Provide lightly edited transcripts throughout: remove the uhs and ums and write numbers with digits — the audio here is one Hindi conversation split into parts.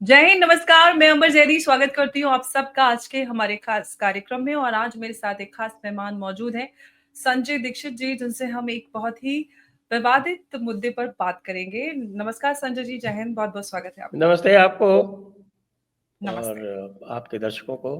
जय हिंद, नमस्कार। मैं अंबर जैदी स्वागत करती हूँ आप सबका आज के हमारे खास कार्यक्रम में। और आज मेरे साथ एक खास मेहमान मौजूद हैं, संजय दीक्षित जी, जिनसे हम एक बहुत ही विवादित मुद्दे पर बात करेंगे। नमस्कार संजय जी, जय हिंद, बहुत बहुत स्वागत है आपका। नमस्ते आपको नमस्ते और आपके दर्शकों को।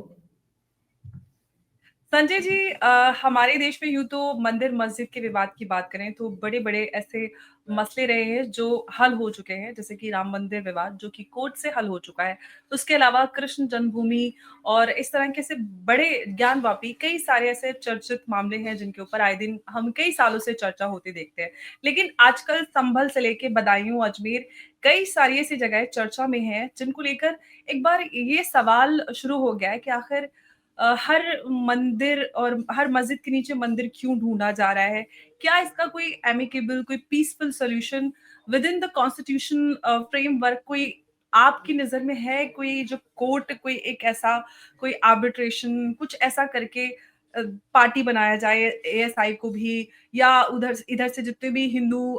संजय जी, हमारे देश में यूं तो मंदिर मस्जिद के विवाद की बात करें तो बड़े बड़े ऐसे मसले रहे हैं जो हल हो चुके हैं, जैसे कि राम मंदिर विवाद जो कि कोर्ट से हल हो चुका है। उसके अलावा कृष्ण जन्मभूमि और इस तरह के से बड़े ज्ञानवापी कई सारे ऐसे चर्चित मामले हैं जिनके ऊपर आए दिन हम कई सालों से चर्चा होते देखते हैं। लेकिन आजकल संभल से लेके बदायूं, अजमेर, कई सारी ऐसी जगह चर्चा में हैं जिनको लेकर एक बार ये सवाल शुरू हो गया है कि आखिर हर मंदिर और हर मस्जिद के नीचे मंदिर क्यों ढूंढा जा रहा है? क्या इसका कोई एमिकेबल, कोई peaceful solution with in the constitution framework कोई आपकी नज़र में है? कोई जो कोर्ट, कोई एक ऐसा कोई आर्बिट्रेशन कुछ ऐसा करके पार्टी बनाया जाए एएसआई को भी, या उधर इधर से जितने भी हिंदू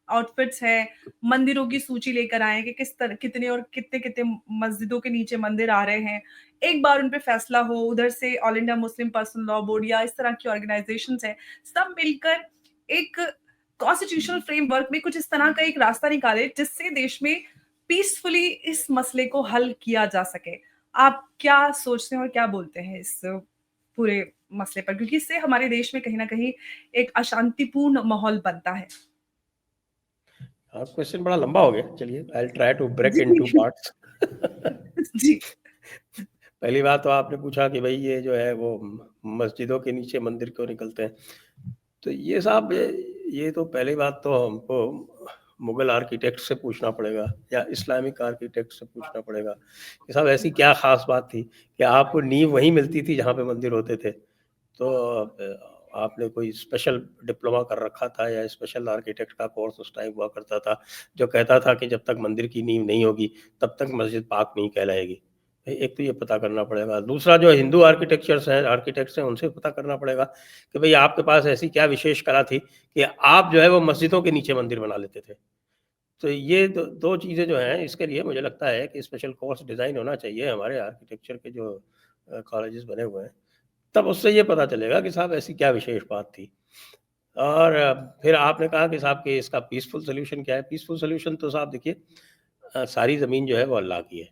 आउटफिट्स हैं, मंदिरों की सूची लेकर आएँ कि किस तरह कितने और कितने-कितने मस्जिदों के नीचे मंदिर आ रहे हैं। एक बार उन पे फैसला हो, उधर से all India Muslim Personal Law board या इस तरह की ऑर्गेनाइजेशंस हैं, सब मिलकर एक कॉन्स्टिट्यूशनल फ्रेमवर्क में कुछ इस तरह का एक रास्ता निकाले जिससे देश में पीसफुली इस मसले को हल किया जा सके। आप क्या सोचते हैं और क्या बोलते हैं इस पूरे मसले पर? क्योंकि इससे हमारे देश में कहीं न कहीं एक अशांतिपूर्ण माहौल बनता है। क्वेश्चन बड़ा लंबा हो गया। चलिए, I will try to break into जी। पार्ट्स। जी। पहली बात तो आपने पूछा कि भाई ये जो है वो मस्जिदों के नीचे मंदिर क्यों निकलते हैं। तो ये साहब ये तो पहली बात तो हमको मुगल आर्किटेक्ट से पूछना पड़ेगा या इस्लामिक आर्किटेक्ट से पूछना पड़ेगा कि साहब ऐसी क्या खास बात थी कि आपको नींव वहीं मिलती थी जहाँ पे मंदिर होते थे। तो आपने कोई स्पेशल डिप्लोमा कर रखा था या स्पेशल आर्किटेक्ट का कोर्स उस टाइम हुआ करता था जो कहता था कि जब तक मंदिर की नींव नहीं होगी तब तक मस्जिद पाक नहीं कहलाएगी। एक तो ये पता करना पड़ेगा। दूसरा, जो हिंदू आर्किटेक्ट्स हैं उनसे पता करना पड़ेगा कि भाई आपके पास ऐसी क्या विशेष कला थी कि आप जो है वो मस्जिदों के नीचे मंदिर बना लेते थे। तो ये दो चीज़ें जो हैं, इसके लिए मुझे लगता है कि स्पेशल कोर्स डिज़ाइन होना चाहिए हमारे आर्किटेक्चर के जो कॉलेजेस बने हुए हैं। तब उससे ये पता चलेगा कि साहब ऐसी क्या विशेष बात थी। और फिर आपने कहा कि साहब कि इसका पीसफुल सॉल्यूशन क्या है? पीसफुल सॉल्यूशन तो साहब देखिए, सारी ज़मीन जो है वो अल्लाह की है।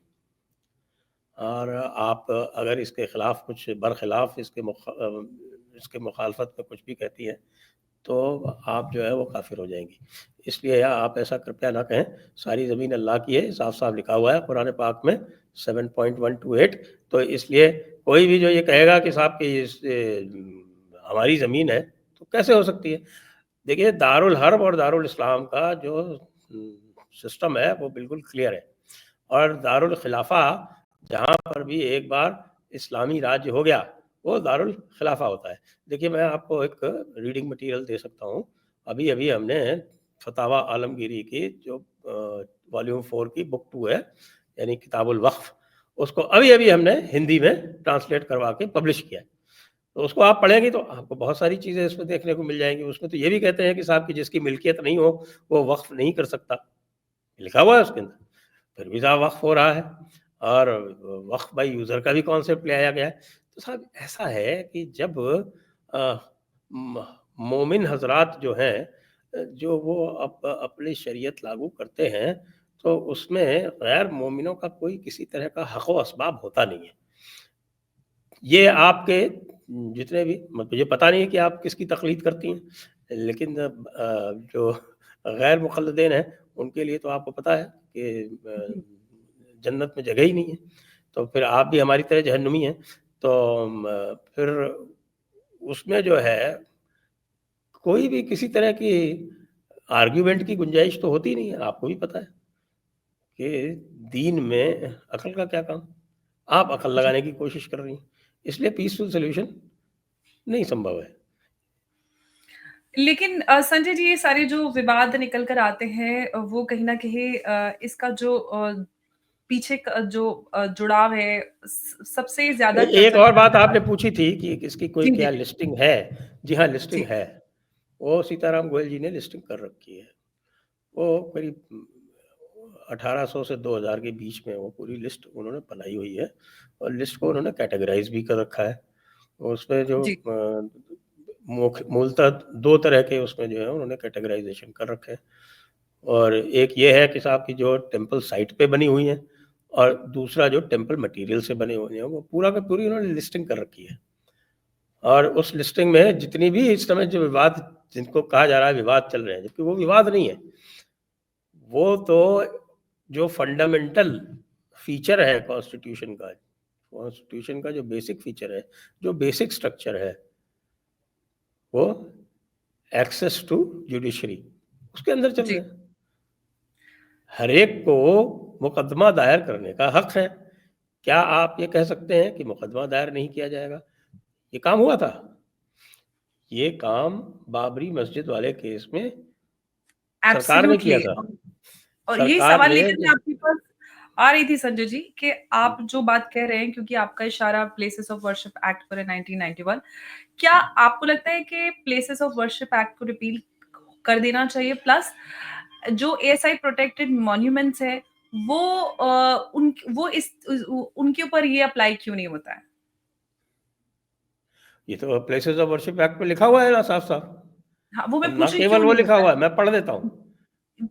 और आप अगर इसके खिलाफ कुछ बरखिलाफ इसके मुखालफत में कुछ भी कहती हैं, तो आप जो है वो काफ़िर हो जाएँगी। इसलिए आप ऐसा कृपया ना कहें, सारी ज़मीन अल्लाह की है, साफ-साफ लिखा हुआ है कुरान पाक में 7.128। तो इसलिए कोई भी जो ये कहेगा कि साहब कि हमारी ज़मीन है, तो कैसे हो सकती है? देखिए, दारुल हर्ब और दारुल इस्लाम का जो सिस्टम है वो बिल्कुल क्लियर है। और दारुल खिलाफ़ा, जहाँ पर भी एक बार इस्लामी राज्य हो गया, वो दारुल खिलाफ़ा होता है। देखिए, मैं आपको एक रीडिंग मटीरियल दे सकता हूँ। अभी-अभी हमने फतावा आलमगीरी की जो वॉल्यूम 4 की बुक 2 है, यानी किताबुल वक़्फ़, उसको अभी-अभी हमने हिंदी में ट्रांसलेट करवा के पब्लिश किया है। तो उसको आप पढ़ेंगे तो आपको बहुत सारी चीज़ें इसमें देखने को मिल जाएँगी। उसमें तो ये भी कहते हैं कि साहब कि जिसकी मिल्कियत नहीं हो, वो वक़्फ़ नहीं कर सकता। लिखा हुआ है उसके अंदर। फिर भी साहब वक़्फ़ हो रहा है। और वक़्फ़ बाय यूज़र का भी कॉन्सेप्ट ले आया गया है। तो साहब ऐसा है कि जब अ, म मोमिन हज़रात जो हैं, जो वो अपनी शरीयत लागू करते हैं, तो उसमें गैर मोमिनों का कोई किसी तरह का हक़ व असबाब होता नहीं है। ये आपके जितने भी मुझे पता नहीं है कि आप किसकी तक़लीद करती हैं, लेकिन जो गैर मुक़ल्लिदीन हैं, उनके लिए तो आपको पता है कि जी। जन्नत में जगह ही नहीं है। तो फिर आप भी हमारी तरह जहन्नुमी हैं। तो फिर उसमें जो है, कोई भी किसी तरह की आर्ग्यूमेंट की गुंजाइश तो होती नहीं है, आपको भी पता है कि दीन में अक़ल का क्या काम? आप अक़ल जी। लगाने की कोशिश कर रही हैं। इसलिए पीसफुल सॉल्यूशन नहीं संभव है। लेकिन संजय जी, ये सारे जो विवाद निकल कर आते हैं वो कहीं न कहीं इसका जो पीछे का जो जुड़ाव है सबसे ज़्यादा एक चर्चा और बात करने आपने वाला। पूछी थी कि इसकी कोई जी, क्या जी, लिस्टिंग है? जी हाँ, लिस्टिंग जी। है। वो सीताराम गोयल जी ने लिस्टिंग कर रखी है। वो करीब 1800 से 2000 के बीच में वो पूरी लिस्ट उन्होंने बनाई हुई है, और लिस्ट को उन्होंने कैटेगराइज भी कर रखा है। उसमें जो जी। मूलतः 2 तरह के उसमें जो है उन्होंने कैटेगराइजेशन कर रखे हैं, और एक ये है कि साहब की जो टेम्पल साइट पे बनी हुई है, और दूसरा जो टेम्पल मटेरियल से बने हुए हैं, वो पूरा का पूरी उन्होंने लिस्टिंग कर रखी है। और उस लिस्टिंग में जितनी भी इस समय जो विवाद, जिनको कहा जा रहा है विवाद चल रहे हैं, जबकि वो विवाद नहीं है, वो तो जो फंडामेंटल फीचर है कॉन्स्टिट्यूशन का जो बेसिक फीचर है, जो बेसिक स्ट्रक्चर है, वो एक्सेस टू जुडिशरी, उसके अंदर चल जी। रहे हैं। हर एक को मुकदमा दायर करने का हक है। क्या आप ये कह सकते हैं कि मुकदमा दायर नहीं किया जाएगा? ये काम हुआ था, ये काम बाबरी मस्जिद वाले केस में सरकार ने किया एब्सोल्युटली। था। और यही सरकार सवाल ने लेकर मैं आपके पास आ रही थी संजय जी, कि आप जो बात कह रहे हैं, क्योंकि आपका इशारा प्लेसेस ऑफ वर्शिप एक्ट पर है 1991, क्या आपको लगता है कि प्लेसेस ऑफ वर्शिप एक्ट को रिपील कर देना चाहिए? प्लस जो एएसआई प्रोटेक्टेड मॉन्यूमेंट्स है, वो उनके ऊपर ये अप्लाई क्यों नहीं होता है? ये तो प्लेसेस ऑफ वर्शिप एक्ट में लिखा हुआ है ना साफ साफ, हाँ, वो और मैं ना पूछ रही केवल क्यों वो नहीं लिखा होता हुआ है? है, मैं पढ़ देता हूँ।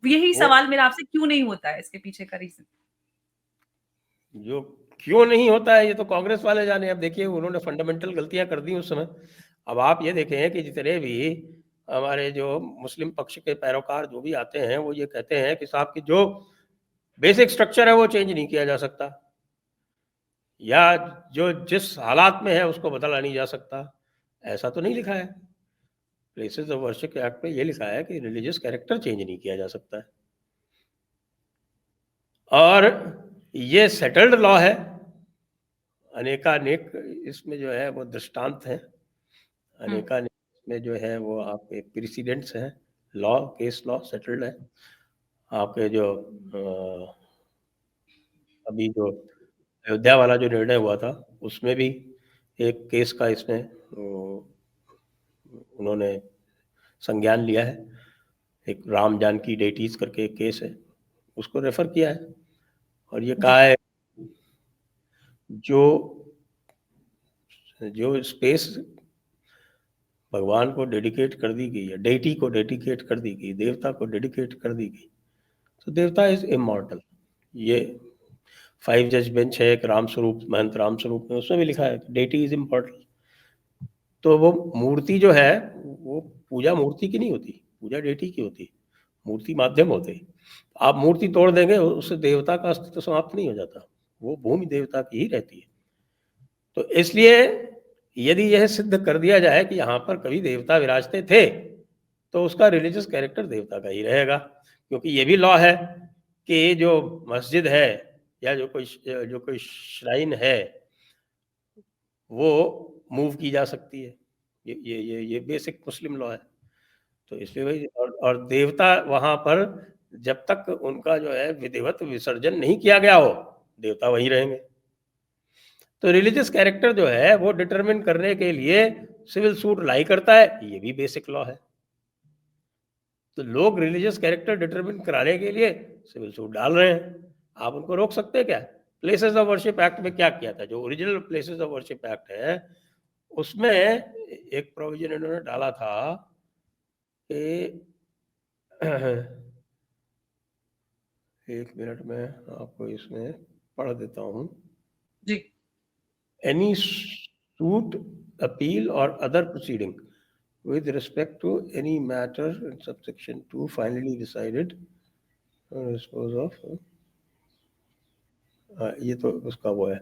यही वो सवाल मेरा आपसे, क्यों नहीं होता है, इसके पीछे का रीजन? जो क्यों नहीं होता है, ये तो कांग्रेस वाले जाने। अब देखिए, उन्होंने फंडामेंटल गलतियां कर दी उस समय। अब आप ये देखें कि जितने भी हमारे जो मुस्लिम पक्ष के पैरोकार जो भी आते हैं, वो ये कहते हैं कि साहब की जो बेसिक स्ट्रक्चर है वो चेंज नहीं किया जा सकता, या जो जिस हालात में है उसको बदला नहीं जा सकता। ऐसा तो नहीं लिखा है। प्लेसेस ऑफ वर्शिप एक्ट में ये लिखा है कि रिलीजियस कैरेक्टर चेंज नहीं किया जा सकता है, और ये सेटल्ड लॉ है। अनेकानेक इसमें जो है वो दृष्टांत हैं, हम्म। अनेकानेक इसमें जो है वो आपके प्रेसिडेंट्स हैं। लॉ, केस लॉ सेटल्ड है। आपके जो अभी जो अयोध्या वाला जो निर्णय हुआ था, उसमें भी एक केस का इसमें उन्होंने संज्ञान लिया है। एक राम जानकी डेटीज करके एक केस है, उसको रेफर किया है, और ये कहा जी। है जो जो स्पेस भगवान को डेडिकेट कर दी गई है, डेटी को डेडिकेट कर दी गई, देवता को डेडिकेट कर दी गई, तो देवता इज इमॉर्टल। ये 5 जज बेंच है, एक राम स्वरूप, महंत राम स्वरूप में, उसमें भी लिखा है डेटी इज इमॉर्टल। तो वो मूर्ति जो है, वो पूजा मूर्ति की नहीं होती, पूजा डेटी की होती, मूर्ति माध्यम होते। आप मूर्ति तोड़ देंगे, उससे देवता का अस्तित्व समाप्त नहीं हो जाता, वो भूमि देवता की ही रहती है। तो इसलिए यदि यह सिद्ध कर दिया जाए कि यहाँ पर कभी देवता विराजते थे, तो उसका रिलीजियस कैरेक्टर देवता का ही रहेगा, क्योंकि ये भी लॉ है कि जो मस्जिद है या जो कोई श्राइन है, वो मूव की जा सकती है। ये बेसिक मुस्लिम लॉ है। तो इसलिए भाई, और देवता वहां पर जब तक उनका जो है विधिवत विसर्जन नहीं किया गया हो, देवता वहीं रहेंगे। तो रिलीजियस कैरेक्टर जो है वो डिटरमिन करने के लिए सिविल सूट लाई करता है, ये भी बेसिक लॉ है। तो लोग रिलीजियस कैरेक्टर डिटरमिन कराने के लिए सिविल सूट डाल रहे हैं, आप उनको रोक सकते हैं क्या? प्लेसेस ऑफ वर्शिप एक्ट में क्या किया था, जो original places of worship act है, उसमें एक प्रोविजन इन्होंने डाला था कि एक मिनट में आपको इसमें पढ़ देता हूँ। जी। Any suit, appeal, or other proceeding with respect to any matter in subsection 2 finally decided dispose of, ये तो उसका वो है।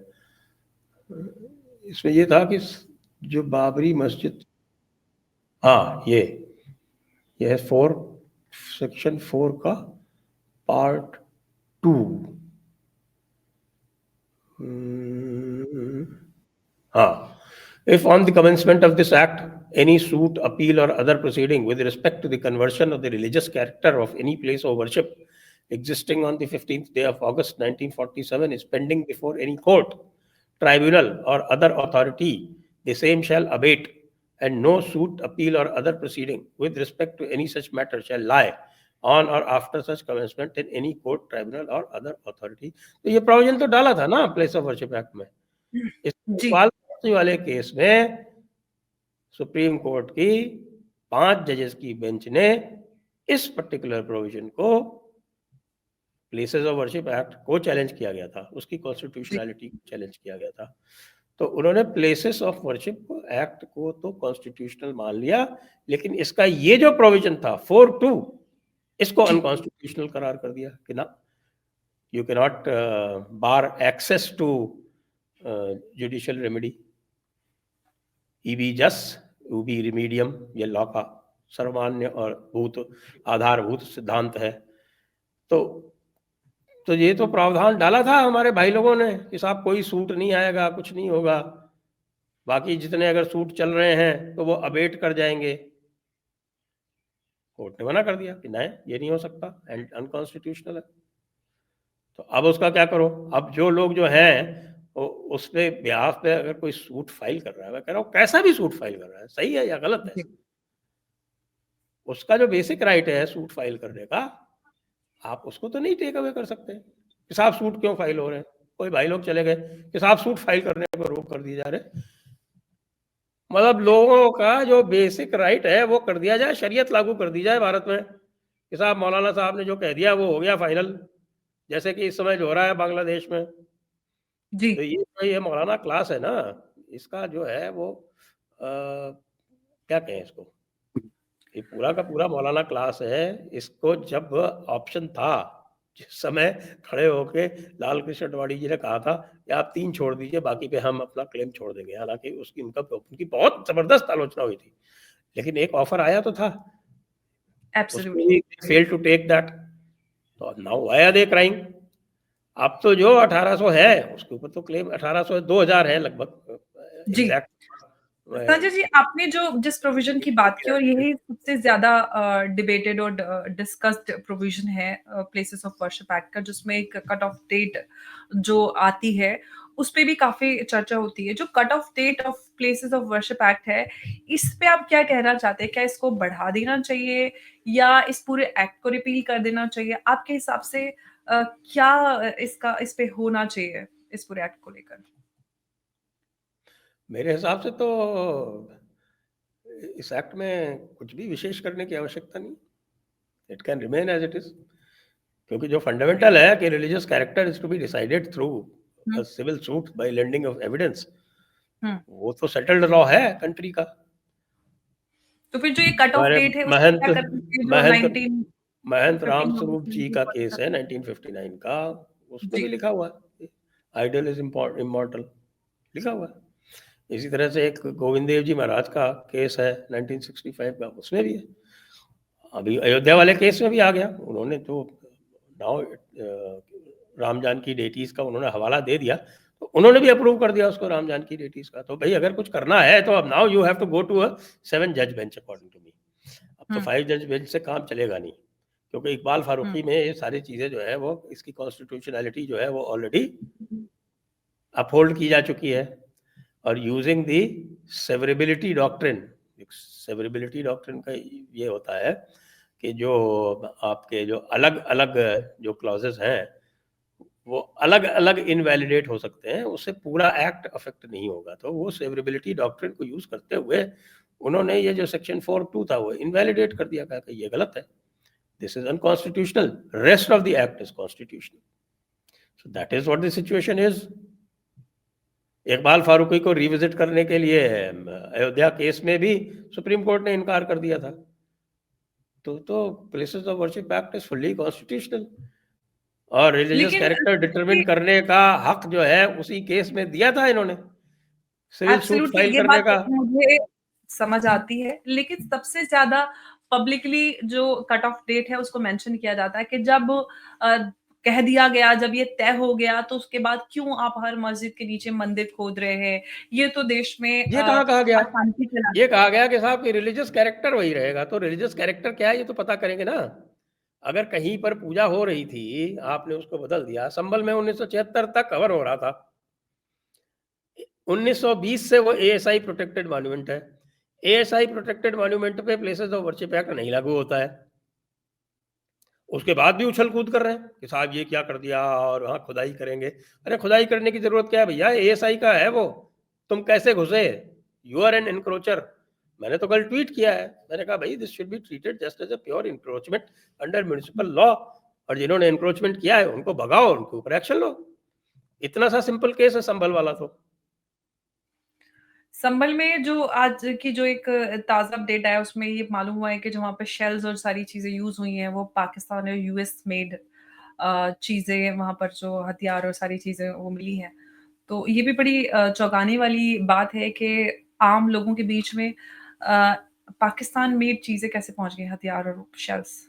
इसमें ये था कि जो बाबरी मस्जिद, हाँ ये है 4, सेक्शन 4 का पार्ट 2। हाँ, if on the commencement of this act any suit, appeal, or other proceeding with respect to the conversion of the religious character of any place of worship existing on the 15th day of August 1947 is pending before any court, tribunal, or other authority, the same shall abate, and no suit, appeal, or other proceeding with respect to any such matter shall lie on or after such commencement in any court, tribunal or other authority. तो ये प्रोविजन तो डाला था ना प्लेस ऑफ वर्शिप एक्ट में। जी, इकबाल फारूकी वाले केस में सुप्रीम कोर्ट की 5 जजेस की बेंच ने इस पर्टिकुलर प्रोविजन को, प्लेसेस ऑफ वर्शिप एक्ट को चैलेंज किया गया था, उसकी जी, कॉन्स्टिट्यूशनैलिटी को चैलेंज किया गया था। तो उन्होंने प्लेसेस ऑफ वर्शिप एक्ट को तो कॉन्स्टिट्यूशनल मान लिया, लेकिन इसका ये जो प्रोविजन था 4(2) इसको जी, अनकॉन्स्टिट्यूशनल करार कर दिया कि ना, you can not bar access to judicial remedy, ईबी जस यूबी रिमीडियम, ये लॉ का सर्वमान्य और भूत आधारभूत सिद्धांत है। तो ये तो प्रावधान डाला था हमारे भाई लोगों ने कि साहब कोई सूट नहीं आएगा, कुछ नहीं होगा, बाकी जितने अगर सूट चल रहे हैं तो वो अबेट कर जाएंगे। कोर्ट ने मना कर दिया कि नहीं, ये नहीं हो सकता, एंड अनकॉन्स्टिट्यूशनल है। तो अब उसका क्या करो? अब जो लोग जो हैं उस पे ब्याह पे अगर कोई सूट फाइल कर रहा है, मैं कह रहा हूँ कैसा भी सूट फाइल कर रहा है, सही है या गलत है, जी, उसका जो बेसिक राइट है सूट फाइल करने का, आप उसको तो नहीं टेक अवे कर सकते कि साहब सूट क्यों फाइल हो रहे हैं। कोई भाई लोग चले गए कि साहब सूट फाइल करने को रोक कर दिए जा रहे, मतलब लोगों का जो बेसिक राइट है वो कर दिया जाए, शरीयत लागू कर दी जाए भारत में कि साहब मौलाना साहब ने जो कह दिया वो हो गया फाइनल, जैसे कि इस समय जो हो रहा है बांग्लादेश में। जी, तो ये मौलाना क्लास है ना, इसका जो है वो क्या कहें इसको, ये पूरा का पूरा मौलाना क्लास है। इसको जब ऑप्शन था, जिस समय खड़े होके लाल कृष्ण अडवाणी जी ने कहा था कि आप 3 छोड़ दीजिए, बाकी पे हम अपना क्लेम छोड़ देंगे, हालांकि उनकी बहुत जबरदस्त आलोचना हुई थी, लेकिन एक ऑफर आया तो था, उसको एब्सोल्युटली। भी फेल टू टेक दैट। तो now why are they crying? अब तो जो 1800 है उसके ऊपर तो क्लेम 1800 2000 है लगभग जी। एग्जैक्ट। संजय जी, आपने जो जिस प्रोविजन की बात की और यही सबसे ज़्यादा डिबेटेड और डिस्कस्ड प्रोविजन है प्लेसेस ऑफ वर्शिप एक्ट का, जिसमें एक कट ऑफ डेट जो आती है, उस पे भी काफ़ी चर्चा होती है। जो cut off date of places of worship act है, इस पे आप क्या कहना चाहते हैं? क्या इसको बढ़ा देना चाहिए या इस पूरे एक्ट को रिपील कर देना चाहिए? आपके हिसाब से क्या इसका इस पे होना चाहिए, इस पूरे एक्ट को लेकर? मेरे हिसाब से तो इस एक्ट में कुछ भी विशेष करने की आवश्यकता नहीं, it can remain as it is, क्योंकि जो फंडामेंटल है कि religious character is to be decided through hmm, a civil suit by lending of evidence, hmm. वो तो सेटल्ड लॉ है कंट्री का। तो फिर जो ये कट ऑफ हमारे डेट है उसको महंत क्या करना चाहिए जो महंत 19 महंत राम 15 स्वरूप जी का केस है 1959 का, उसमें भी जी, लिखा हुआ है आइडल इज इमॉर्टल, लिखा हुआ है। इसी तरह से एक गोविंद देव जी महाराज का केस है 1965 का, उसमें भी है। अभी अयोध्या वाले केस में भी आ गया, उन्होंने तो नाउ राम जानकी डेटीज का उन्होंने हवाला दे दिया, तो उन्होंने भी अप्रूव कर दिया उसको राम जानकी डेटीज का। तो भाई अगर कुछ करना है तो अब now you have to go to a 7 जज बेंच अकॉर्डिंग टू मी। अब तो हुँ, 5 जज बेंच से काम चलेगा नहीं, क्योंकि इकबाल हुँ, फारूकी में ये सारी चीज़ें जो है वो इसकी कॉन्स्टिट्यूशनैलिटी जो है वो ऑलरेडी अपहोल्ड की जा चुकी है। और using the severability doctrine, severability doctrine का ये होता है कि जो आपके जो अलग अलग जो क्लॉजेस हैं वो अलग अलग इनवैलिडेट हो सकते हैं, उससे पूरा एक्ट अफेक्ट नहीं होगा। तो वो सेवरेबिलिटी डॉक्ट्रिन को यूज करते हुए उन्होंने ये जो सेक्शन 4(2) था वो इनवैलिडेट कर दिया, कहा कि ये गलत है, this is unconstitutional, rest of the act is constitutional. So that is what the situation is. Iqbal Faruqui को रिविजिट करने के लिए अयोध्या केस में भी सुप्रीम कोर्ट ने इनकार कर दिया था। तो places of worship act is fully constitutional, और रिलीजियस लेकिन कैरेक्टर डिटरमिन करने का हक जो है उसी केस में दिया था इन्होंने, सिविल सूट एब्सोल्युटली फाइल ये करने बात का। मुझे समझ आती है, लेकिन सबसे ज़्यादा पब्लिकली जो कट ऑफ डेट है उसको मेंशन किया जाता है कि जब अ, कह दिया गया, जब ये तय हो गया तो उसके बाद क्यों आप हर मस्जिद के नीचे मंदिर खोद रहे हैं? ये तो देश में ये कहाँ कहा गया? अशांति फैला। ये कहा गया कि साहब कि रिलीजियस कैरेक्टर वही रहेगा, तो रिलीजियस कैरेक्टर क्या है ये तो पता करेंगे ना। अगर कहीं पर पूजा हो रही थी, आपने उसको बदल दिया, संभल में 1976 तक कवर हो रहा था, 1920 से वो एएसआई प्रोटेक्टेड मॉन्यूमेंट है। एएसआई प्रोटेक्टेड मॉन्यूमेंट पे प्लेसेस ऑफ वर्शिप एक्ट नहीं लागू होता है। उसके बाद भी उछल कूद कर रहे हैं कि साहब ये क्या कर दिया और वहाँ खुदाई करेंगे। अरे खुदाई करने की जरूरत क्या है भैया, एएसआई का है वो, तुम कैसे घुसे? You are an encroacher. मैंने तो कल ट्वीट किया है, मैंने कहा भाई this should be treated just as a pure encroachment under municipal law, और जिन्होंने एनक्रोचमेंट किया है उनको भगाओ, उनके ऊपर एक्शन लो। इतना सा सिंपल केस है संभल वाला। तो संभल में जो आज की जो एक ताज़ा अपडेट आया उसमें ये मालूम हुआ है कि जो वहाँ पे शेल्स और सारी चीज़ें यूज़ हुई हैं वो पाकिस्तान और यूएस मेड चीज़ें वहाँ पर जो हथियार और सारी चीज़ें वो मिली हैं। तो ये भी बड़ी चौंकाने वाली बात है कि आम लोगों के बीच में पाकिस्तान मेड चीज़ें कैसे पहुँच गई हथियार और शेल्स?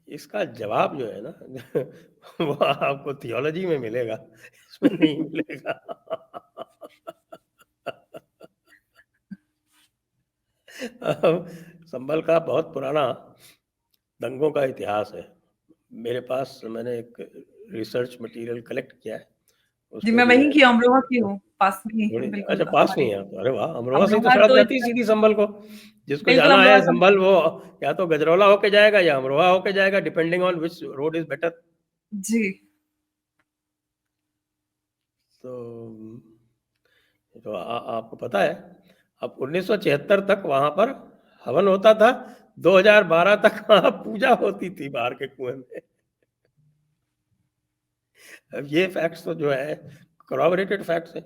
इसका जवाब जो है ना वो आपको थियोलॉजी में मिलेगा, इसमें नहीं मिलेगा। संभल का बहुत पुराना दंगों का इतिहास है मेरे पास। मैंने एक रिसर्च मटेरियल कलेक्ट किया है, जी, उसमें मैं भी है वहीं की अमरोहा की हूँ, पास में ही थोड़ी। अच्छा, बिल्कुल पास में हमारे ही है आप तो, अरे वाह, अमरोहा से ही तो अमरोहा सड़क तो जाती है एक सीधी संभल को। जिसको बिल्कुल जाना है अमरोहा का संभल वो या तो गजरौला होके जाएगा या अमरोहा होके जाएगा, depending on which road is better. जी। तो आपको पता है अब 1976 तक वहां पर हवन होता था, 2012 तक वहां पूजा होती थी बाहर के कुएं में। अब ये फैक्ट्स तो जो है corroborated फैक्ट्स है।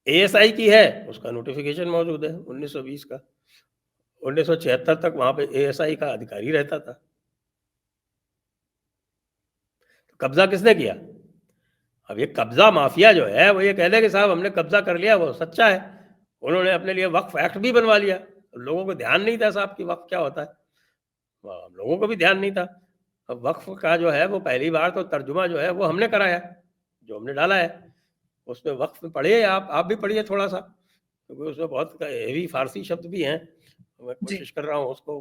एएसआई की है, उसका नोटिफिकेशन मौजूद है 1920 का। 1976 तक वहां पे एएसआई का अधिकारी रहता था। तो कब्जा किसने किया? अब ये कब्जा माफिया जो है वो ये कह दे कि साहब हमने कब्जा कर लिया, वो सच्चा है। उन्होंने अपने लिए वक्फ एक्ट भी बनवा लिया। लोगों को ध्यान नहीं था साहब कि वक्फ क्या होता है, हम लोगों को भी ध्यान नहीं था। अब वक्फ का जो है वो पहली बार तो तर्जुमा जो है वो हमने कराया, जो हमने डाला है उसमें वक्फ में पढ़िए, आप भी पढ़िए थोड़ा सा, क्योंकि उसमें बहुत हेवी फारसी शब्द भी हैं। मैं जी। कोशिश कर रहा हूँ उसको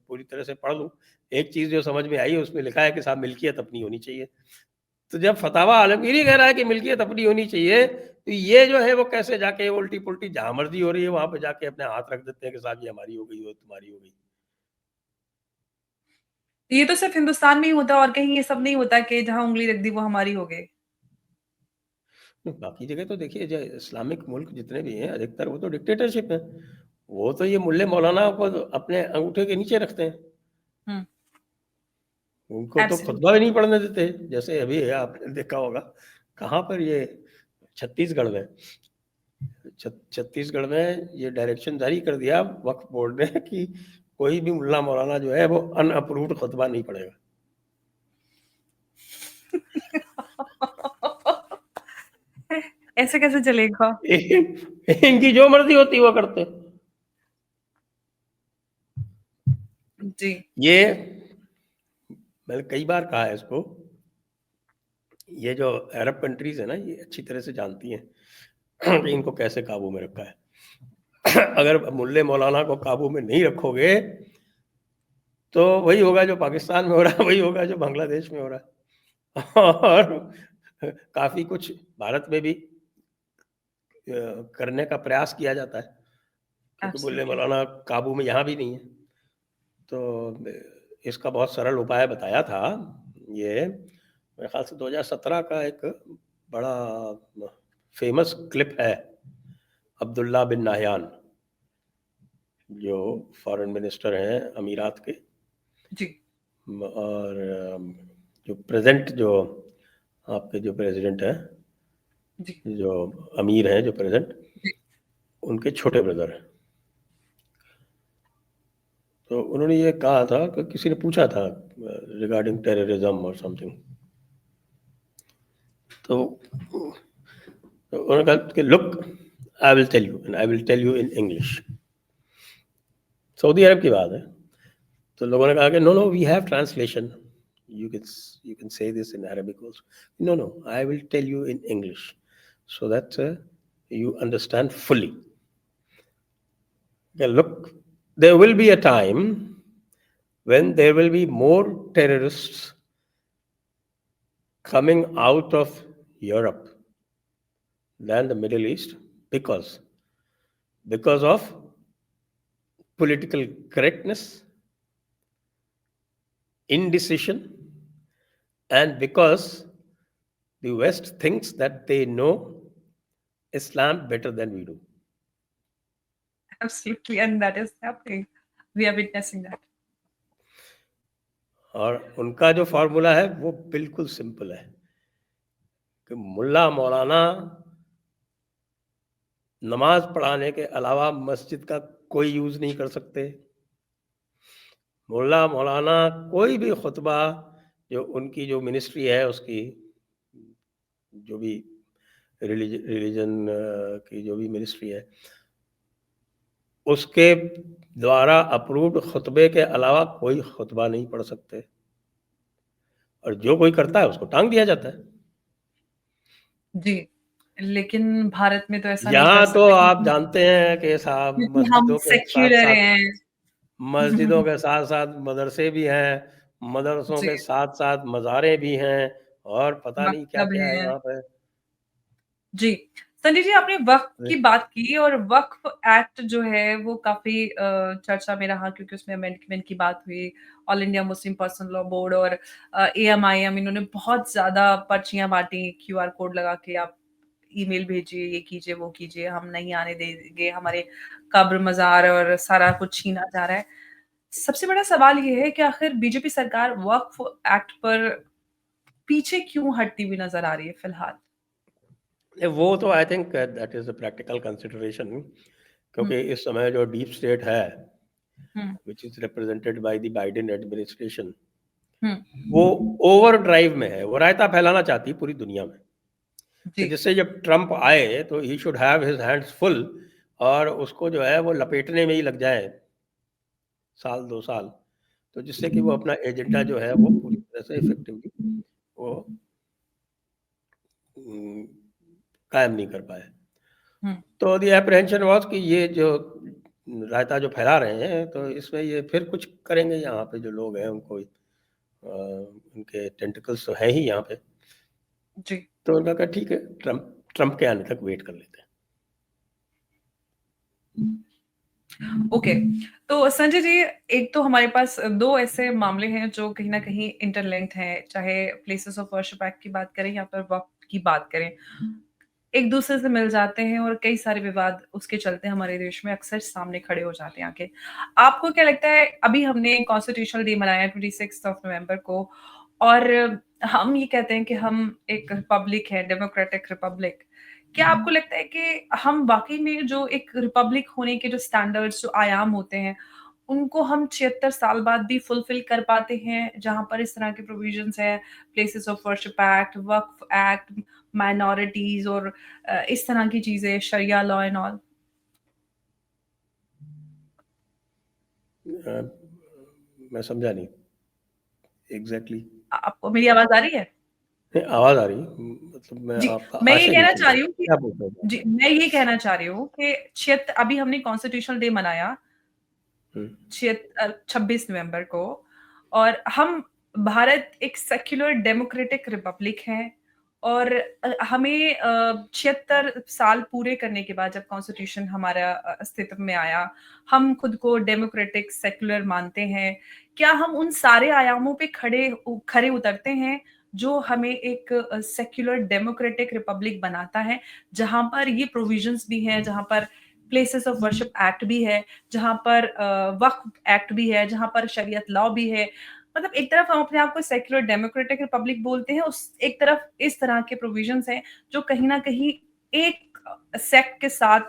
पूरी तरह से पढ़ लूँ। एक चीज़ जो समझ में आई, उसमें लिखा है कि साहब मिल्कियत अपनी होनी चाहिए। तो जब फतावा आलमगीरी कह रहा है कि मिल्कियत अपनी होनी चाहिए, तो ये जो है वो कैसे जाके उल्टी पुल्टी जहाँ मर्जी हो रही है वहां पे जाके अपने हाथ रख देते हैं कि साहब ये हमारी हो गई, वो तुम्हारी हो गई। ये तो सिर्फ़ हिंदुस्तान में ही होता है और कहीं ये सब नहीं होता कि जहाँ उँगली रख दी वो हमारी हो गई। बाकी जगह तो देखिए जो इस्लामिक मुल्क जितने भी हैं अधिकतर वो तो डिक्टेटरशिप है। वो तो ये मुल्ले मौलाना को अपने अंगूठे के नीचे रखते हैं, हुँ, उनको तो खुतबा एब्सोल्यूटली। भी नहीं पढ़ने देते। जैसे अभी है, आपने देखा होगा कहाँ पर ये छत्तीसगढ़ में, छत्तीसगढ़ में ये डायरेक्शन जारी कर दिया वक्फ बोर्ड ने कि कोई भी मुल्ला मौलाना जो है वो अनअप्रूव्ड खुतबा नहीं पढ़ेगा। ऐसे कैसे चलेगा? इनकी जो मर्जी होती वो करते। जी, ये मैंने कई बार कहा है इसको, ये जो अरब कंट्रीज है ना ये अच्छी तरह से जानती हैं कि इनको कैसे काबू में रखा है। अगर मुल्ले मौलाना को काबू में नहीं रखोगे तो वही होगा जो पाकिस्तान में हो रहा है, वही होगा जो बांग्लादेश में हो रहा है। और काफी कुछ भारत में भी करने का प्रयास किया जाता है, क्योंकि मुल्ले एब्सोल्यूटली। मौलाना काबू में यहाँ भी नहीं है। तो इसका बहुत सरल उपाय बताया था ये, मेरे ख्याल से 2017 का एक बड़ा फेमस क्लिप है, अब्दुल्ला बिन नाहयान जो फॉरेन मिनिस्टर हैं अमीरात के, जी, और जो प्रेजेंट जो आपके जो प्रेसिडेंट हैं, जी, जो अमीर हैं जो प्रेजेंट, जी। उनके छोटे ब्रदर हैं। तो उन्होंने ये कहा था कि किसी ने पूछा था रिगार्डिंग टेररिज्म और समथिंग, तो उन्होंने कहा कि look, I will tell you and I will tell you in English. सऊदी अरब की बात है। तो लोगों ने कहा कि no no we have translation, you can you can say this in Arabic also. No no I will tell you in English so that you understand fully. Okay, look, there will be a time when there will be more terrorists coming out of Europe than the Middle East, because of political correctness, indecision, and because the West thinks that they know Islam better than we do. Absolutely, and that is happening. We are witnessing that. और उनका जो फॉर्मूला है वो बिल्कुल सिंपल है कि मुल्ला मौलाना नमाज पढ़ाने के अलावा मस्जिद का कोई यूज नहीं कर सकते। मुल्ला मौलाना कोई भी खुतबा जो उनकी जो मिनिस्ट्री है उसकी जो भी रिलीजन की जो भी मिनिस्ट्री है उसके द्वारा अप्रूव्ड खुतबे के अलावा कोई खुतबा नहीं पढ़ सकते और जो कोई करता है उसको टांग दिया जाता है। जी, लेकिन भारत में तो ऐसा नहीं कर यहाँ तो सकते आप जानते हैं कि साहब क्योंकि हम सेक्युलर हैं। मस्जिदों के साथ साथ मदरसे भी हैं, मदरसों जी, के साथ साथ मज़ारें भी हैं और पता नहीं क्या मतलब क्या है है। यहाँ पे। जी, संजय जी आपने वक़्फ़ जी। की बात की और वक़्फ़ एक्ट जो है वो काफ़ी चर्चा में रहा क्योंकि उसमें अमेंडमेंट की बात हुई। All India Muslim Personal Law board और एएमआईएम इन्होंने बहुत ज़्यादा पर्चियाँ बाँटी, क्यूआर कोड लगा के आप ईमेल भेजिए, ये कीजिए, वो कीजिए, हम नहीं आने देंगे, हमारे कब्र, मज़ार और सारा कुछ छीना जा रहा है। सबसे बड़ा सवाल ये है कि आखिर बीजेपी सरकार वक़्फ़ एक्ट पर पीछे क्यों हटती हुई नज़र आ रही है फिलहाल? वो तो I think that is a practical consideration hmm, क्योंकि इस समय जो डीप स्टेट है hmm, which is represented by the Biden administration hmm, वो ओवर ड्राइव में है, वो रायता फैलाना चाहती है पूरी दुनिया में। कि जी। जिससे जब ट्रम्प आए तो he should have his hands full और उसको जो है वो लपेटने में ही लग जाए साल 2 साल, तो जिससे कि वो अपना एजेंडा जो है वो पूरी तरह से इफ़ेक्टिवली वो उम, कायम नहीं कर पाए। हुँ, तो द एप्रीहेंशन वाज़ कि ये जो रायता जो फैला रहे हैं, तो इसमें ये फिर कुछ करेंगे यहाँ पे जो लोग हैं उनको उनके टेंटिकल्स तो हैं ही यहाँ पे। जी। तो उन्होंने कहा ठीक है, ट्रम्प ट्रम्प के आने तक वेट कर लेते हैं। ओके, तो संजय जी एक तो हमारे पास 2 ऐसे मामले हैं जो कहीं न कहीं इंटरलिंक्ड हैं, चाहे प्लेसेस ऑफ वर्शिप एक्ट की बात करें या फिर वक़्फ की बात करें। एक-दूसरे से मिल जाते हैं और कई सारे विवाद उसके चलते हमारे देश में अक्सर सामने खड़े हो जाते हैं आके। आपको क्या लगता है अभी हमने कॉन्स्टिट्यूशनल डे मनाया 26th ऑफ नवंबर को और हम ये कहते हैं कि हम एक रिपब्लिक है, डेमोक्रेटिक रिपब्लिक। क्या आपको लगता है कि हम वाक़ई में जो एक रिपब्लिक होने के जो स्टैंडर्ड्स, जो आयाम होते हैं, उनको हम 76 साल बाद भी फुलफ़िल कर पाते हैं, जहाँ पर इस तरह के प्रोविज़न्स हैं, places of worship act, Waqf act, minorities और इस तरह की चीज़ें, शरिया लॉ एंड ऑल? अ, मैं समझा नहीं एग्ज़ैक्टली। आपको मेरी आवाज़ आ रही है? नहीं, आवाज़ आ रही है। मतलब मैं जी, आपका मैं ये आशय नहीं कहना चाह समझा। रही हूँ कि क्या पूछ रहे थे आप? जी, मैं ये कहना चाह रही हूँ कि अभी हमने कॉन्स्टिट्यूशनल डे मनाया हुँ। 26 नवंबर को और हम भारत एक सेक्युलर डेमोक्रेटिक रिपब्लिक है और हमें 76 साल पूरे करने के बाद जब कॉन्स्टिट्यूशन हमारा अस्तित्व में आया, हम खुद को डेमोक्रेटिक सेक्युलर मानते हैं। क्या हम उन सारे आयामों पे खरे उतरते हैं, जो हमें एक सेक्युलर डेमोक्रेटिक रिपब्लिक बनाता है, जहाँ पर ये प्रोविजंस भी हैं, जहाँ पर प्लेसेस ऑफ वर्शिप एक्ट भी है, जहाँ पर वक्फ एक्ट भी है, जहाँ पर शरीयत लॉ भी है। मतलब एक तरफ हम अपने आप को सेक्युलर डेमोक्रेटिक रिपब्लिक बोलते हैं, उस एक तरफ इस तरह के प्रोविजंस हैं, जो कहीं न कहीं एक सेक्ट के साथ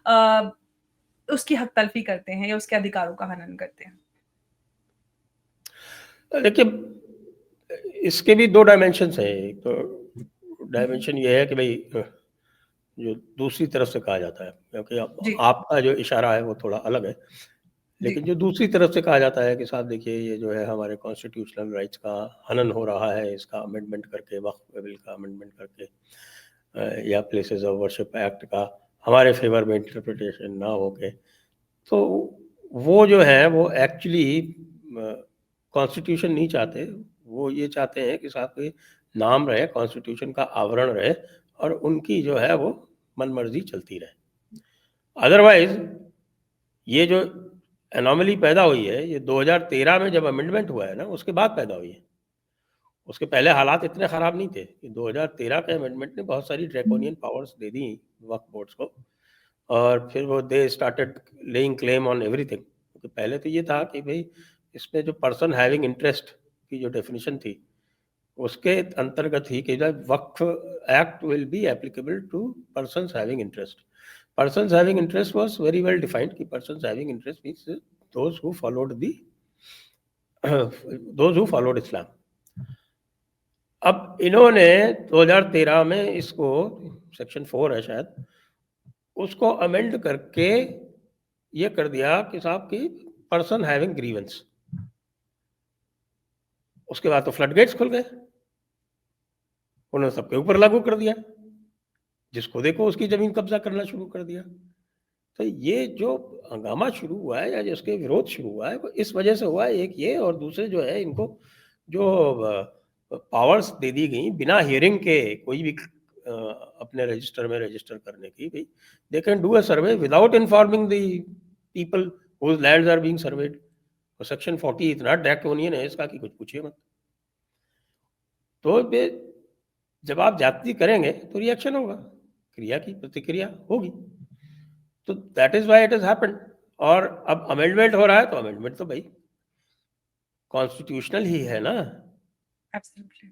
अ, उसकी हक तलफ़ी करते हैं या उसके अधिकारों का हनन करते हैं। देखिए इसके भी 2 डायमेंशंस हैं। एक तो डायमेंशन ये है कि भई जो दूसरी तरफ से कहा जाता है क्योंकि जी, आपका जो इशारा है वो थोड़ा अलग है। जी, लेकिन जो दूसरी तरफ से कहा जाता है कि साहब देखिए ये जो है हमारे कॉन्स्टिट्यूशनल राइट्स का हनन हो रहा है, इसका अमेंडमेंट करके वक्फ बिल का अमेंडमेंट करके या प्लेसेस ऑफ वर्शिप एक्ट का हमारे फेवर में इंटरप्रिटेशन ना होके तो वो जो है वो एक्चुअली कॉन्स्टिट्यूशन नहीं चाहते, वो ये चाहते हैं कि साहब के नाम रहे, कॉन्स्टिट्यूशन का आवरण रहे और उनकी जो है वो मनमर्जी चलती रहे। अदरवाइज़ ये जो एनोमली पैदा हुई है, ये 2013 में जब अमेंडमेंट हुआ है ना, उसके बाद पैदा हुई है। उसके पहले हालात इतने ख़राब नहीं थे कि 2013 के अमेंडमेंट ने बहुत सारी ड्रैकोनियन पावर्स दे दी वक्फ बोर्ड्स को, और फिर वो they started laying claim on everything. तो पहले तो ये था कि भाई इसमें जो पर्सन हैविंग इंटरेस्ट की जो डेफिनेशन थी, उसके अंतर्गत ही कि Waqf act will be applicable to persons having interest. Persons having interest was very well defined कि persons having interest means those who followed the those who followed Islam. अब इन्होंने 2013 में इसको, सेक्शन 4 है शायद, उसको अमेंड करके ये कर दिया कि साहब की पर्सन हैविंग ग्रीवेंस। उसके बाद तो फ्लड गेट्स खुल गए, उन्होंने सबके ऊपर लागू कर दिया, जिसको देखो उसकी जमीन कब्जा करना शुरू कर दिया। तो ये जो हंगामा शुरू हुआ है या जिसके विरोध शुरू हुआ है वो इस वजह से हुआ है, एक ये, और दूसरे जो है इनको जो पावर्स दे दी गई बिना हियरिंग के कोई भी अपने रजिस्टर में रजिस्टर करने की, भाई they can do a survey without informing the people whose lands are being surveyed. और सेक्शन 40 इतना ड्रैकोनियन है इसका कि कुछ पूछिए मत। तो जब आप जाति करेंगे तो रिएक्शन होगा, क्रिया की प्रतिक्रिया होगी। तो that is why it has happened. और अब अमेंडमेंट हो रहा है तो अमेंडमेंट तो भाई कॉन्स्टिट्यूशनल ही है ना। एब्सोल्युटली।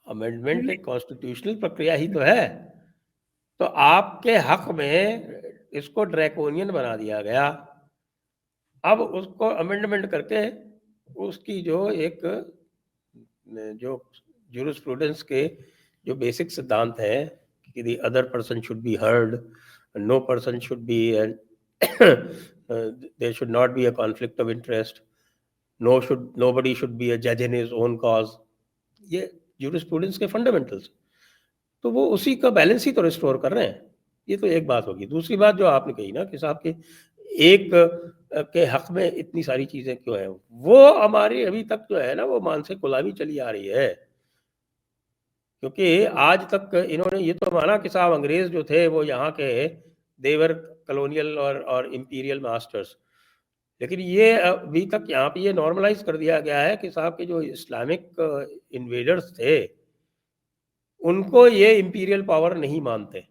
अमेंडमेंट एक कॉन्स्टिट्यूशनल प्रक्रिया ही तो है। तो आपके हक में इसको ड्रैकोनियन बना दिया गया। अब उसको अमेंडमेंट करके उसकी जो एक जो जूरिस्प्रूडेंस के जो बेसिक सिद्धांत है कि the other person should be heard, no person should be there should not be a conflict of interest, nobody should be a judge in his own cause, ये जूरिस्प्रूडेंस के फंडामेंटल्स। तो वो उसी का बैलेंस ही तो रिस्टोर कर रहे हैं। ये तो एक बात होगी। दूसरी बात जो आपने कही ना कि साहब के एक के हक में इतनी सारी चीजें क्यों है, वो हमारी अभी तक जो है ना वो मानसिक गुलामी चली आ रही है। क्योंकि आज तक इन्होंने ये तो माना कि साहब अंग्रेज जो थे वो यहाँ के देवर कॉलोनियल और इंपीरियल मास्टर्स, लेकिन ये अभी तक यहाँ पे ये नॉर्मलाइज कर दिया गया है कि साहब के जो इस्लामिक इन्वेडर्स थे उनको ये इंपीरियल पावर नहीं मानते,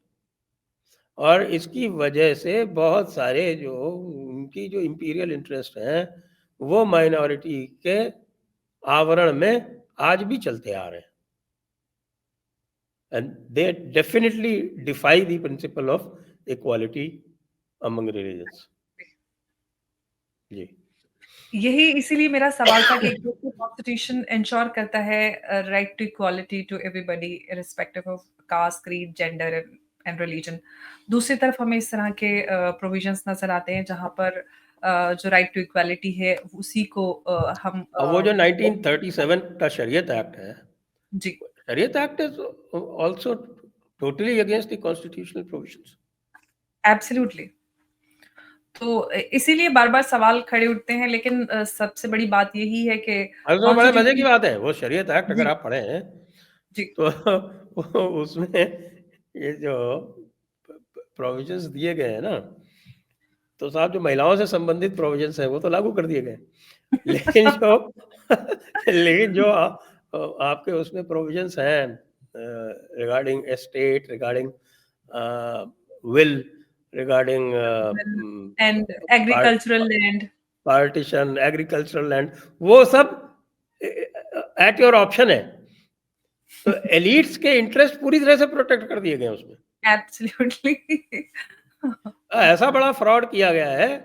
और इसकी वजह से बहुत सारे जो उनकी जो इंपीरियल इंटरेस्ट हैं वो माइनॉरिटी के आवरण में आज भी चलते आ रहे हैं, and they definitely defy the principle of equality among religions. जी। यही इसीलिए मेरा सवाल था कि कॉन्स्टिट्यूशन इंश्योर करता है right to equality to everybody irrespective of caste, creed, gender and religion. दूसरी तरफ हमें इस तरह के प्रोविजंस नजर आते हैं जहां पर जो राइट टू इक्वालिटी है उसी को हम अब वो जो 1937 का शरीयत एक्ट है, जी शरीयत act is also totally against the constitutional provisions. Absolutely. तो इसीलिए बार-बार सवाल खड़े उठते हैं, लेकिन सबसे बड़ी बात यही है कि अरे तो बड़े मजे की कॉन्स्टिट्यूशन। बात है, वो शरीयत एक्ट अगर जी, आप पढ़े हैं जी, तो उसमें ये जो प्रोविजंस दिए गए हैं ना, तो साहब जो महिलाओं से संबंधित प्रोविजंस है वो तो लागू कर दिए गए, लेकिन जो लेकिन जो आपके उसमें प्रोविजंस हैं regarding estate, regarding will, regarding and agricultural land. Partition, agricultural land, वो सब एट योर ऑप्शन है। तो एलिट्स के इंटरेस्ट पूरी तरह से प्रोटेक्ट कर दिए गए हैं उसमें। एब्सोल्युटली। ऐसा बड़ा फ्रॉड किया गया है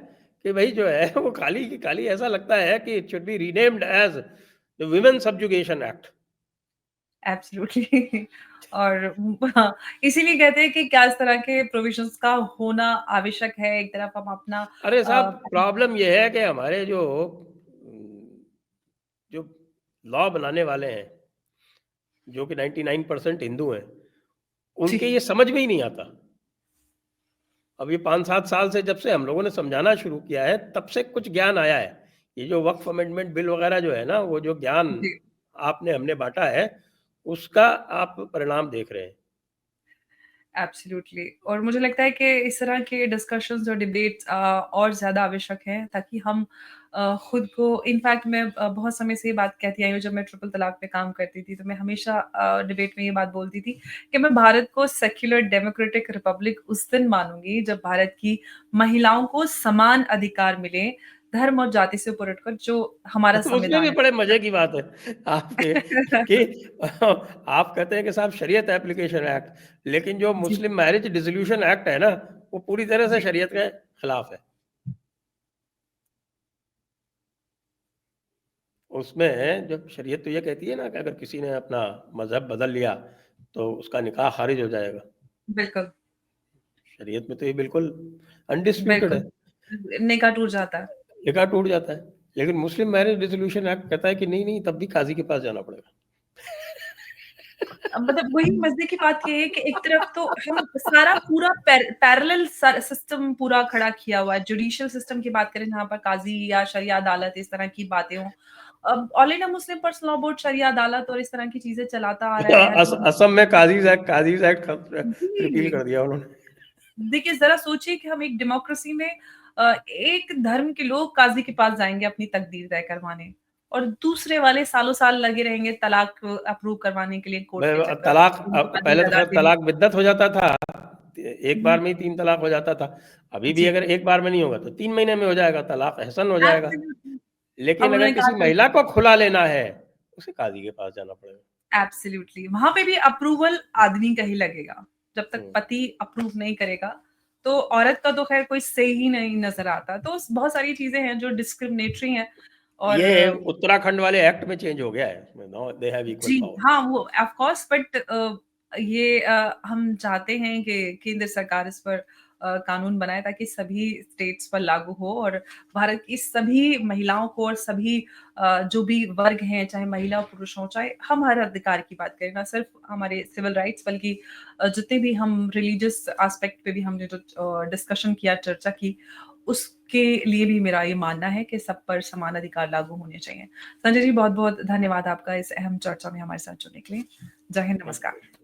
कि भाई जो है वो खाली की खाली ऐसा लगता है कि it should be renamed as the women subjugation act. Absolutely. और हाँ, इसीलिए कहते हैं कि क्या इस तरह के प्रोविजंस का होना आवश्यक है। एक तरफ हम अपना अरे साहब प्रॉब्लम ये है कि हमारे जो लॉ बनाने वाले हैं जो कि 99% हिंदू हैं, जी, उनके ये समझ में ही नहीं आता। अब ये 5-7 साल से जब से हम लोगों ने समझाना शुरू किया है तब से कुछ ज्ञान आया है। ये जो वक्फ अमेंडमेंट बिल वगैरह जो है ना, वो जो ज्ञान जी। आपने हमने बांटा है उसका आप परिणाम देख रहे हैं। एब्सोल्युटली। और मुझे लगता है कि इस तरह के डिस्कशंस और डिबेट्स और ज़्यादा आवश्यक हैं, ताकि हम खुद को, इनफैक्ट मैं बहुत समय से ये बात कहती आई हूँ, जब मैं ट्रिपल तलाक पे काम करती थी, तो मैं हमेशा डिबेट में ये बात बोलती थी कि मैं भारत को सेक्युलर डेमोक्रेटिक रिपब्लिक उस दिन मानूँगी जब भारत की महिलाओं को समान अधिकार मिले, धर्म और जाति से ऊपर उठकर, जो हमारा उसमें भी संविधान बड़े मजे की बात है आपके है। कि आप कहते हैं कि साहब शरीयत एप्लीकेशन एक्ट, लेकिन जो जी, मुस्लिम मैरिज डिसोल्यूशन एक्ट है ना, वो पूरी तरह से जी, शरीयत के खिलाफ है। उसमें जब शरीयत तो ये कहती है ना कि अगर किसी ने अपना मजहब बदल लिया तो उसका निकाह खारिज हो जाएगा। बिल्कुल, शरीयत में तो ये बिल्कुल अनडिस्प्यूटेड है, बिल्कुल। निकाह टूट जाता है। निकाह टूट जाता है। लेकिन मुस्लिम मैरिज डिसोल्यूशन एक्ट कहता है कि नहीं नहीं, तब भी काजी के पास जाना पड़ेगा। मतलब वही मज़े की बात ये है कि एक तरफ तो हम सारा पूरा पैरेलल सिस्टम पूरा खड़ा किया हुआ है। जुडिशियल सिस्टम की बात करें, जहाँ पर काज़ी या शरिया अदालत इस तरह की बातें हों। अब All India Muslim Personal Law Board शरिया अदालत और इस तरह की चीज़ें चलाता आ रहा है हर चीज़। असम में काजीज एक्ट रिपील जी। कर दिया उन्होंने। देखिए, ज़रा सोचिए कि हम एक डेमोक्रेसी में एक धर्म के लोग काज़ी के पास जाएँगे अपनी तकदीर तय करवाने, और दूसरे वाले सालों-साल लगे रहेंगे तलाक अप्रूव करवाने के लिए कोर्ट के चक्कर में, तलाक उनको पहले तो लगा खैर देने। तलाक बिद्दत हो जाता था, एक बार हुँ, में ही 3 तलाक हो जाता था। अभी भी जी, अगर एक बार में नहीं होगा तो 3 महीने में हो जाएगा, तलाक एहसन हो जाएगा। एब्सोल्यूटली। अब लेकिन अगर उन्होंने कहा किसी था महिला को खुला लेना है, उसे काज़ी के पास जाना पड़ेगा। एब्सोल्युटली, वहाँ पे भी अप्रूवल आदमी का ही लगेगा। जब तक हुँ। पति अप्रूव नहीं करेगा, तो औरत का तो ख़ैर कोई से ही नहीं नज़र आता। तो बहुत सारी चीज़ें हैं जो डिस्क्रिमिनेटरी हैं, और ये उत्तराखंड वाले एक्ट में चेंज हो गया है। नाउ दे हैव इक्वल जी, पावर। हाँ, वो ऑफ़ कोर्स, बट ये हम चाहते हैं कि केंद्र सरकार इस पर कानून बनाए, ताकि सभी स्टेट्स पर लागू हो, और भारत की सभी महिलाओं को, और सभी जो भी वर्ग हैं, चाहे महिला हो, पुरुष हों, चाहे हम हर अधिकार की बात करें, ना सिर्फ़ हमारे सिविल राइट्स, बल्कि जितने भी हम रिलीजियस एस्पेक्ट पे भी हमने जो डिस्कशन किया, चर्चा की, उसके लिए भी मेरा ये मानना है कि सब पर समान अधिकार लागू होने चाहिए। संजय जी, बहुत-बहुत धन्यवाद आपका इस अहम चर्चा में हमारे साथ जुड़ने के लिए। जय हिंद, थैंक यू। नमस्कार।